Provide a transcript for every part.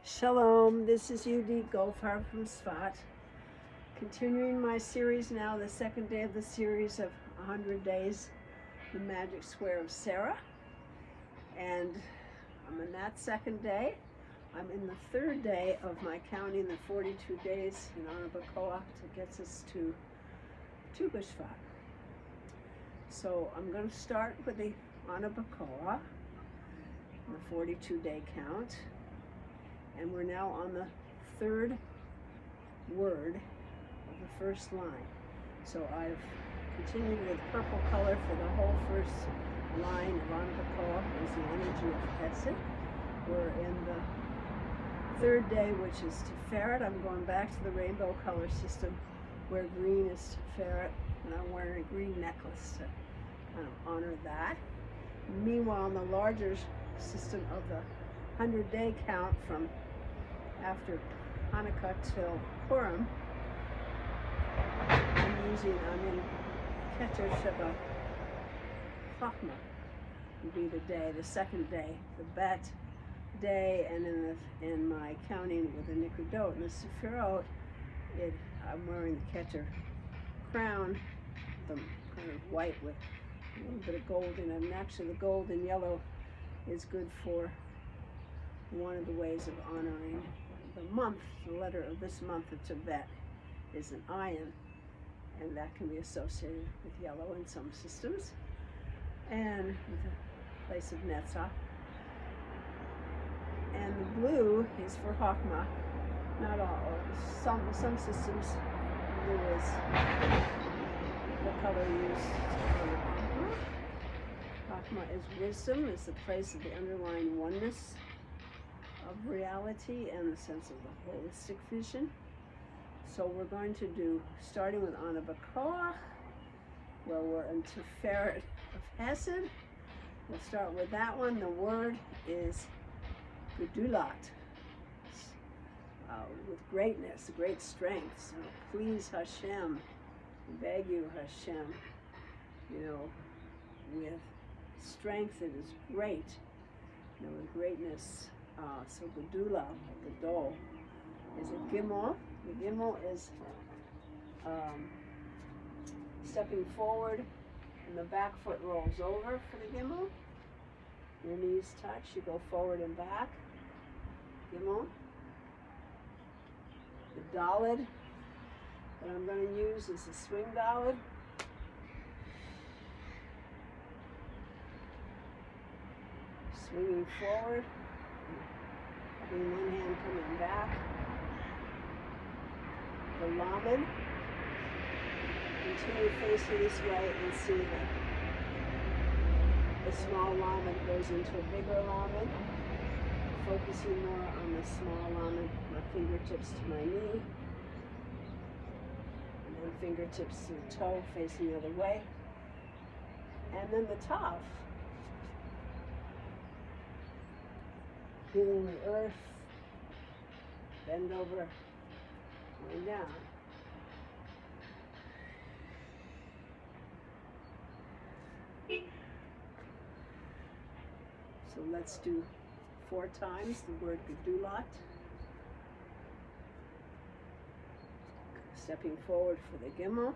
Shalom, this is Yehudit Goldfarb from Tzfat. Continuing my series now, the second day of the series of 100 Days, the Magic Square of Sarah. And I'm in that second day. I'm in the third day of my counting the 42 days in honor of a Koach that gets us to Tu B'Shvat. So I'm going to start with the honor of a Koach, the 42-day count. And we're now on the third word of the first line. So I've continued with purple color for the whole first line of Anavakoa is the energy of Hesed. We're in the third day, which is Tiferet. I'm going back to the rainbow color system where green is Tiferet, and I'm wearing a green necklace to kind of honor that. Meanwhile, in the larger system of the 100-day count from after Hanukkah till Purim, I'm in Keter Keter Chachma would be the day, the second day, the Bet day, and in my counting with the nikudot and the Sefirot, I'm wearing the Keter-Crown, the kind of white with a little bit of gold in it, and actually the gold and yellow is good for one of the ways of honoring the month. The letter of this month of Tevet is an ayin, and that can be associated with yellow in some systems, and with the place of Netzach. And the blue is for Chachma. Not all, some systems, blue is the color used for Chachma. Chachma is wisdom, is the place of the underlying oneness of reality and the sense of the holistic vision. So we're going to do, starting with Anavakoach, where we're in Tiferet of Hesed. We'll start with that one. The word is Gdulot, with greatness, great strength. So please Hashem, beg you Hashem, with strength that is great, with greatness. So Gedula, Gadol, is a Gimel. The Gimel is stepping forward, and the back foot rolls over for the Gimel. Your knees touch, you go forward and back. Gimel. The Daled that I'm going to use is the swing Daled. Swinging forward. Having one hand coming back. The Lamed. Continue facing this way and see that the small Lamed goes into a bigger Lamed. Focusing more on the small Lamed, my fingertips to my knee. And then fingertips to the toe facing the other way. And then the Tav. Feeling the earth, bend over, going down. So let's do 4 times the word Gedulot. Stepping forward for the Gimel.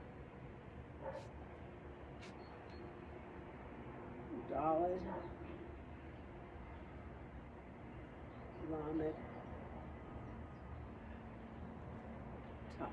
Daled. Lamed, Tav.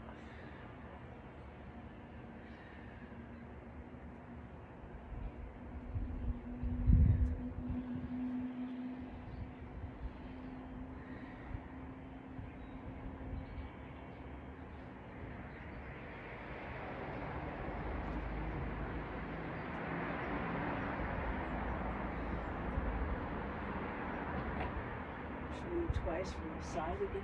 Twice from the side again.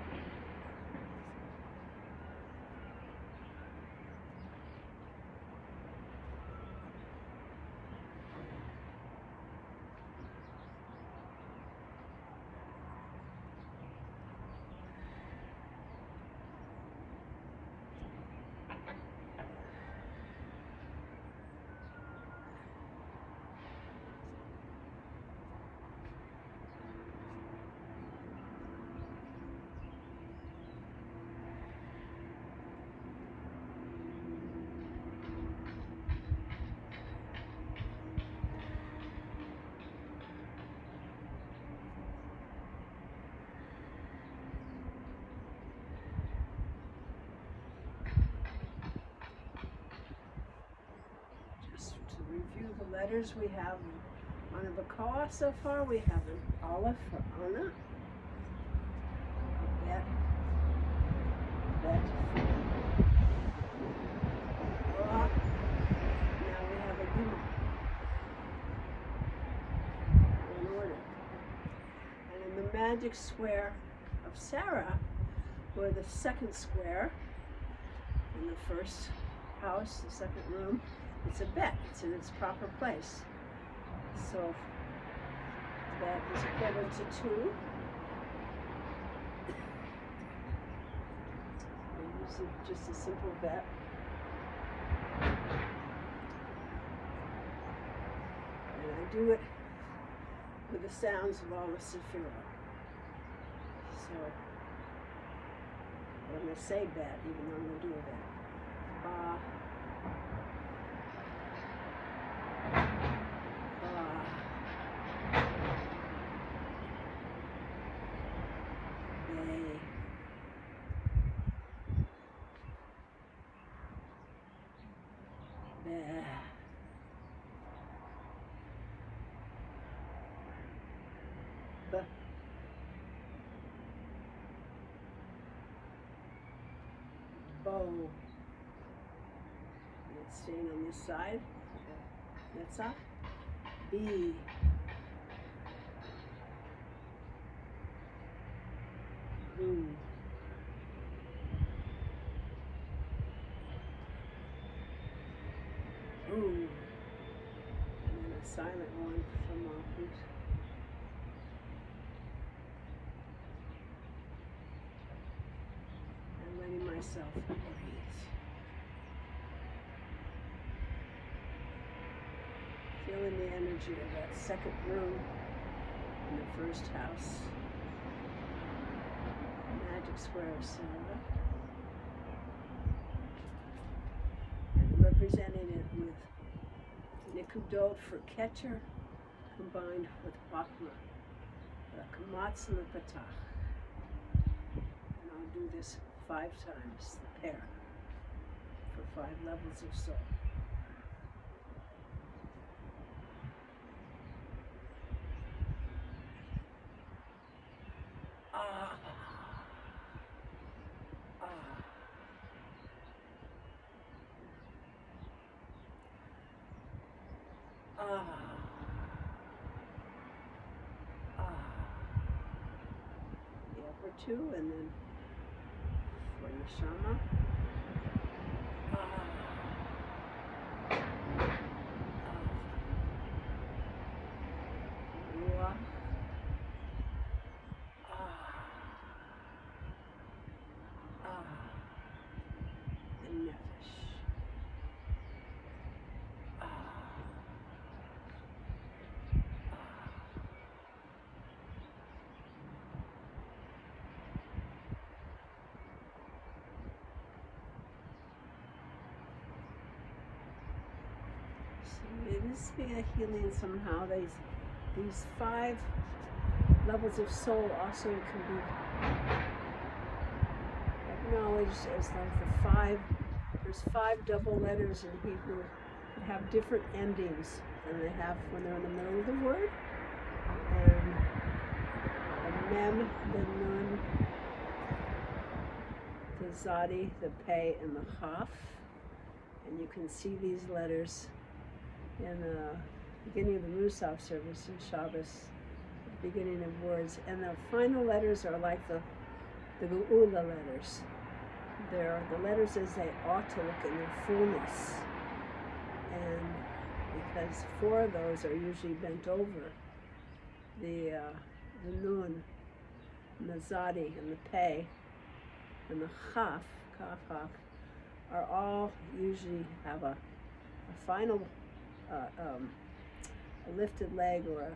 letters we have on the Bakoa so far. We have an Aleph for Anna, a Bet for Ruach. Now we have a Gimel in order. And in the magic square of Sarah, or the second square in the first house, the second room, it's a Bet. It's in its proper place. So that is equivalent to 2. I'm using just a simple Bet. And I do it with the sounds of all the Sefirot. So I'm going to say Bet, even though I'm going to do a Bet. Bow. It's staying on this side. That's up. B. Boo. Ooh. And then a silent one from Malkhut. And letting myself breathe. Feeling the energy of that second room in the first house. Magic square of Sarah. And representing it with nikudot for Keter combined with Chayah, the Kamatz and the Patach. And I'll do this 5 times, the pair, for 5 levels of soul. The upper 2, and then for Neshamah. Ruach. And Nefesh. It is being a healing somehow. These 5 levels of soul also can be acknowledged as like the 5. There's 5 double letters in Hebrew that have different endings than they have when they're in the middle of the word. And the mem, the nun, the zadi, the pei, and the chaf. And you can see these letters in the beginning of the Musaf service in Shabbos, the beginning of words, and the final letters are like the Geula letters. They're the letters as they ought to look in their fullness, and because 4 of those are usually bent over, the nun, and the zadi, and the pei, and the chaf, are all usually have a final a lifted leg or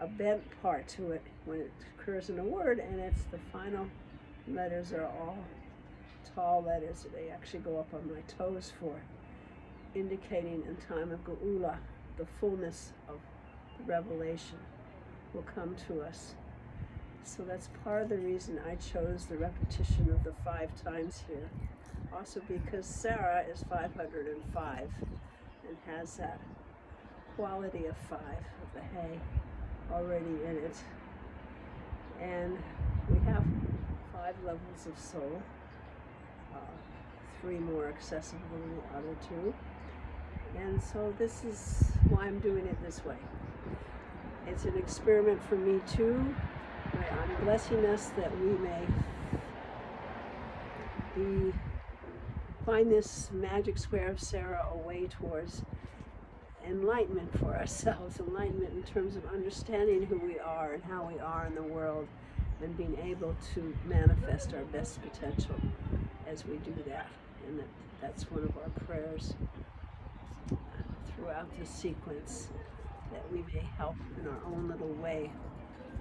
a bent part to it when it occurs in a word, and it's the final letters are all tall letters that they actually go up on my toes for, indicating in time of Geula the fullness of the revelation will come to us. So that's part of the reason I chose the repetition of the 5 times here. Also because Sarah is 505 and has that quality of 5 of the hay already in it. And we have 5 levels of soul, 3 more accessible than the other 2. And so this is why I'm doing it this way. It's an experiment for me too. I'm blessing us that we may find this magic square of Sarah a way towards enlightenment for ourselves, enlightenment in terms of understanding who we are and how we are in the world, and being able to manifest our best potential as we do that. And that's one of our prayers throughout the sequence, that we may help in our own little way,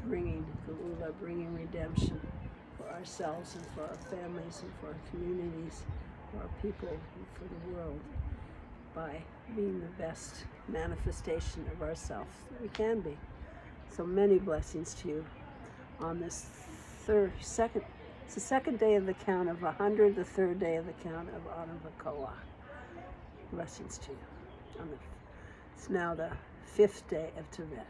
bringing Geula, bringing redemption for ourselves and for our families and for our communities, for our people and for the world, by being the best manifestation of ourselves that we can be. So many blessings to you on this it's the second day of the count of 100, the third day of the count of Adar II. Blessings to you. It's now the 5th day of Tevet.